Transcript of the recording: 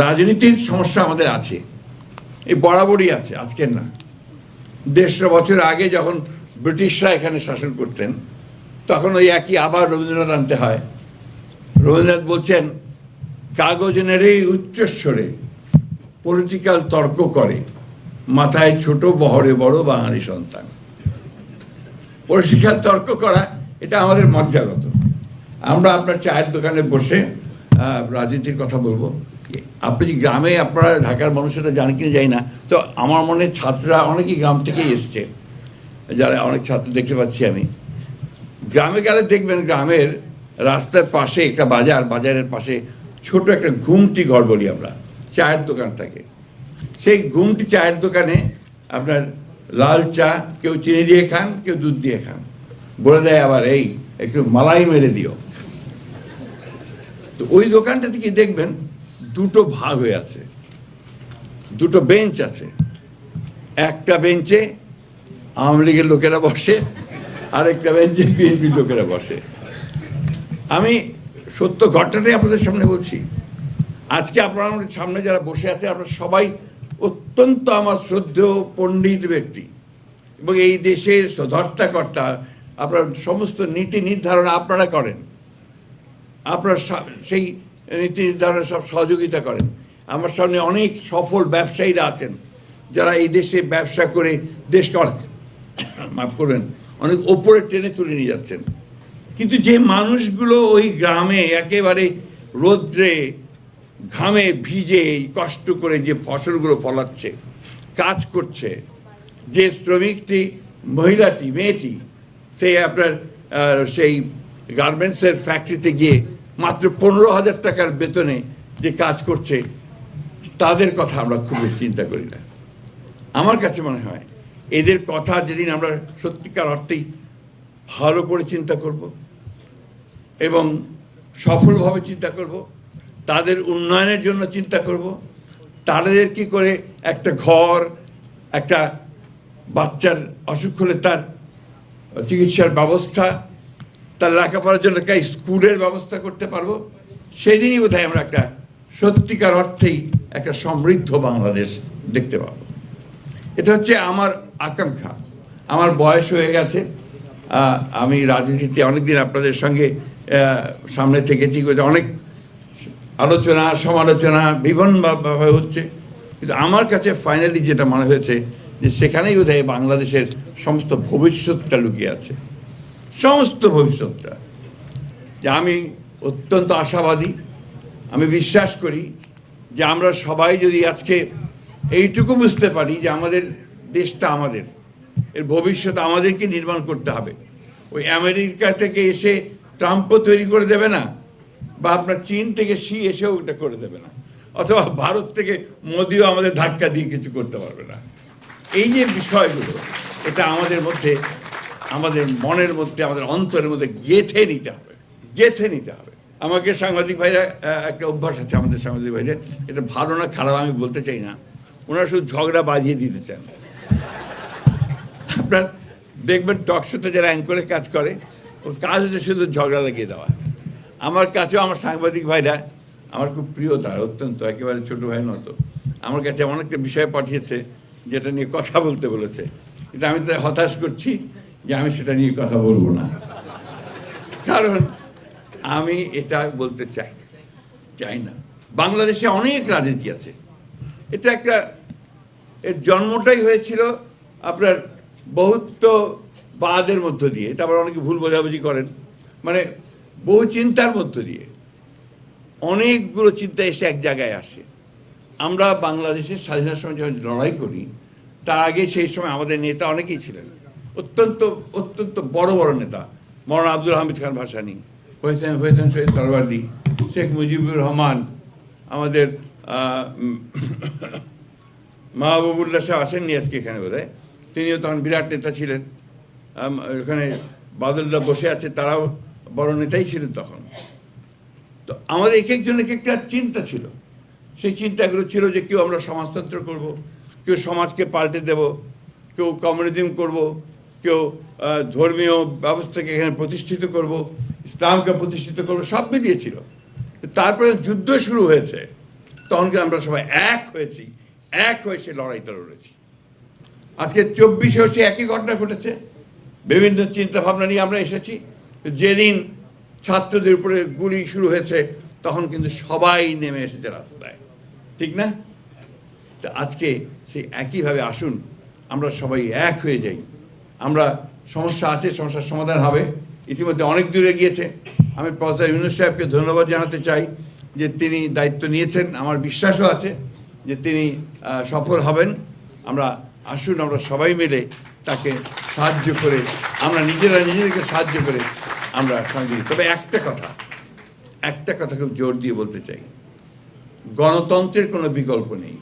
রাজনীতির সমস্যা আমাদের আছে, এই বরাবরই আছে, আজকের না। 150 বছর আগে যখন ব্রিটিশরা এখানে শাসন করতেন তখন ওই একই আবার রবীন্দ্রনাথ আনতে হয়। রবীন্দ্রনাথ বলছেন, কাগজ নেড়েই উচ্চস্বরে পলিটিক্যাল তর্ক করে, মাথায় ছোট বহরে বড় বাঙালি সন্তান। পলিটিক্যাল তর্ক করা এটা আমাদের মজ্জাগত। আমরা আপনার চায়ের দোকানে বসে রাজনীতির কথা বলবো। আপনি গ্রামে, আপনারা ঢাকার মানুষেরা জানেন কিনা জানি না, তো আমার মনে হয় ছাত্ররা অনেকেই গ্রাম থেকেই এসছে, যারা অনেক ছাত্র দেখতে পাচ্ছি আমি। গ্রামে গেলে দেখবেন গ্রামের রাস্তার পাশে একটা বাজার, বাজারের পাশে ছোট একটা ঘুমটি ঘর বলি আমরা, চায়ের দোকান থাকে। সেই ঘুমটি চায়ের দোকানে আপনার লাল চা কেউ চিনি দিয়ে খান, কেউ দুধ দিয়ে খান, বলে দেয় আবার এই একটু মালাই মেরে দিও। তো ওই দোকানটা থেকে দেখবেন দুটো ভাগ হয়ে আছে, দুটো বেঞ্চ আছে। একটা বেঞ্চে আওয়ামী লীগের লোকেরা বসে, আরেকটা বেঞ্চে বিএনপির লোকেরা বসে। আমি সত্য ঘটনাটাই আপনাদের সামনে বলছি। আজকে আপনার সামনে যারা বসে আছে আপনারা সবাই অত্যন্ত আমার শ্রদ্ধেয় পণ্ডিত ব্যক্তি এবং এই দেশের ধর্তাকর্তা। আপনার সমস্ত নীতি নির্ধারণ আপনারা করেন, আপনারা সেই নীতি নির্ধারণে সব সহযোগিতা করেন। আমার সামনে অনেক সফল ব্যবসায়ীরা আছেন যারা এই দেশে ব্যবসা করে দেশকে মাফ করবেন অনেক ওপরে টেনে তুলে নিয়ে যাচ্ছেন। কিন্তু যে মানুষগুলো ওই গ্রামে একেবারে রৌদ্রে ঘামে ভিজে কষ্ট করে যে ফসলগুলো ফলাচ্ছে, কাজ করছে, যে শ্রমিকটি, মহিলাটি, মেয়েটি আপনার সেই গার্মেন্টসের ফ্যাক্টরিতে গিয়ে মাত্র 15,000 টাকার বেতনে যে কাজ করছে, তাদের কথা আমরা খুব বেশি চিন্তা করি না। আমার কাছে মনে হয় এদের কথা যেদিন আমরা সত্যিকার অর্থেই ভালো করে চিন্তা করব এবং সফলভাবে চিন্তা করব, তাদের উন্নয়নের জন্য চিন্তা করব, তাদের কি করে একটা ঘর, একটা বাচ্চার অসুখ হলে তার চিকিৎসার ব্যবস্থা, তার লেখাপড়ার জন্য একটা স্কুলের ব্যবস্থা করতে পারবো, সেদিনই বোধহয় আমরা একটা সত্যিকার অর্থেই একটা সমৃদ্ধ বাংলাদেশ দেখতে পাবো। এটা হচ্ছে আমার আকাঙ্ক্ষা। আমার বয়স হয়ে গেছে, আমি রাজনীতিতে অনেকদিন আপনাদের সঙ্গে সামনে থেকেছি, অনেক আলোচনা সমালোচনা বিভিন্নভাবে হচ্ছে, কিন্তু আমার কাছে ফাইনালি যেটা মনে হয়েছে যে সেখানেই বোধহয় বাংলাদেশের সমস্ত ভবিষ্যৎটা লুকিয়ে আছে, সমস্ত ভবিষ্যৎটা। যে আমি অত্যন্ত আশাবাদী, আমি বিশ্বাস করি যে আমরা সবাই যদি আজকে এইটুকু বুঝতে পারি যে আমাদের দেশটা আমাদের, এর ভবিষ্যৎ আমাদেরকে নির্মাণ করতে হবে। ওই আমেরিকা থেকে এসে ট্রাম্পও তৈরি করে দেবে না, বা আপনার চীন থেকে শি এসেও ওটা করে দেবে না, অথবা ভারত থেকে মোদিও আমাদের ধাক্কা দিয়ে কিছু করতে পারবে না। এই যে বিষয়গুলো, এটা আমাদের মধ্যে, আমাদের মনের মধ্যে, আমাদের অন্তরের মধ্যে গেঁথে নিতে হবে, গেঁথে নিতে হবে। আমাকে সাংবাদিক ভাইরা, একটা অভ্যাস আছে আমাদের সাংবাদিক ভাইদের, এটা ভালো না খারাপ আমি বলতে চাই না, ওনারা শুধু ঝগড়া বাজিয়ে দিতে চান। আপনার দেখবেন টকশোতে যারা অ্যাঙ্করে কাজ করে, ওর কাজ হচ্ছে শুধু ঝগড়া লাগিয়ে দেওয়া। আমার কাছেও আমার সাংবাদিক ভাইরা আমার খুব প্রিয়, তারা অত্যন্ত একেবারে ছোটো ভাই মতো। আমার কাছে এমন একটা বিষয় পাঠিয়েছে যেটা নিয়ে কথা বলতে বলেছে, কিন্তু আমি তাদের হতাশ করছি যে আমি সেটা নিয়ে কথা বলবো না, কারণ আমি এটা বলতে চাই না। বাংলাদেশে অনেক রাজনীতি আছে, এটা একটা, এর জন্মটাই হয়েছিল আপনার বহুত্ববাদের মধ্য দিয়ে। এটা আবার অনেকে ভুল বোঝাবুঝি করেন, মানে বহু চিন্তার মধ্য দিয়ে অনেকগুলো চিন্তা এসে এক জায়গায় আসে। আমরা বাংলাদেশের স্বাধীনতার সময় যখন লড়াই করি, তার আগে সেই সময় আমাদের নেতা অনেকেই ছিলেন, অত্যন্ত অত্যন্ত বড় বড় নেতা। মৌলানা আব্দুল হামিদ খান ভাসানী, হয়েছেন শহীদ তরবারদি, শেখ মুজিবুর রহমান, আমাদের মাহবুবুল্লাহ শাহ আসেননি আজকে এখানে বোধহয়, তিনিও তখন বিরাট নেতা ছিলেন। এখানে বাদলরা বসে আছে, তারাও বড় নেতাই ছিলেন তখন। তো আমাদের এক একজন এক একটা চিন্তা ছিল। সেই চিন্তাগুলো ছিল যে কেউ আমরা সমাজতন্ত্র করব, কেউ সমাজকে পাল্টে দেব, কেউ কমিউনিজম করব, কেউ ধর্মীয় ব্যবস্থাকে এখানে প্রতিষ্ঠিত করব, ইসলামকে প্রতিষ্ঠিত করব, সব মিলিয়েছিল। তারপরে যুদ্ধ শুরু হয়েছে, তখন কিন্তু আমরা সবাই এক হয়েছি, এক হয়ে সে লড়াইটা লড়েছি। আজকে 24-এও সে একই ঘটনা ঘটেছে, বিভিন্ন চিন্তা ভাবনা নিয়ে আমরা এসেছি। যেদিন ছাত্রদের উপরে গুলি শুরু হয়েছে তখন কিন্তু সবাই নেমে এসেছে রাস্তায়, ঠিক না? তো আজকে সেই একইভাবে আসুন আমরা সবাই এক হয়ে যাই। আমরা সমস্যা আছে, সমস্যার সমাধান হবে, ইতিমধ্যে অনেক দূরে গিয়েছে। আমি প্রফেসর ইউনূস সাহেবকে ধন্যবাদ জানাতে চাই যে তিনি দায়িত্ব নিয়েছেন, আমার বিশ্বাসও আছে যে তিনি সফল হবেন। আমরা আসুন আমরা সবাই মিলে তাকে সাহায্য করে, আমরা নিজেদেরকে সাহায্য করে আমরা সঙ্গে। তবে একটা কথা খুব জোর দিয়ে বলতে চাই, গণতন্ত্রের কোনো বিকল্প নেই।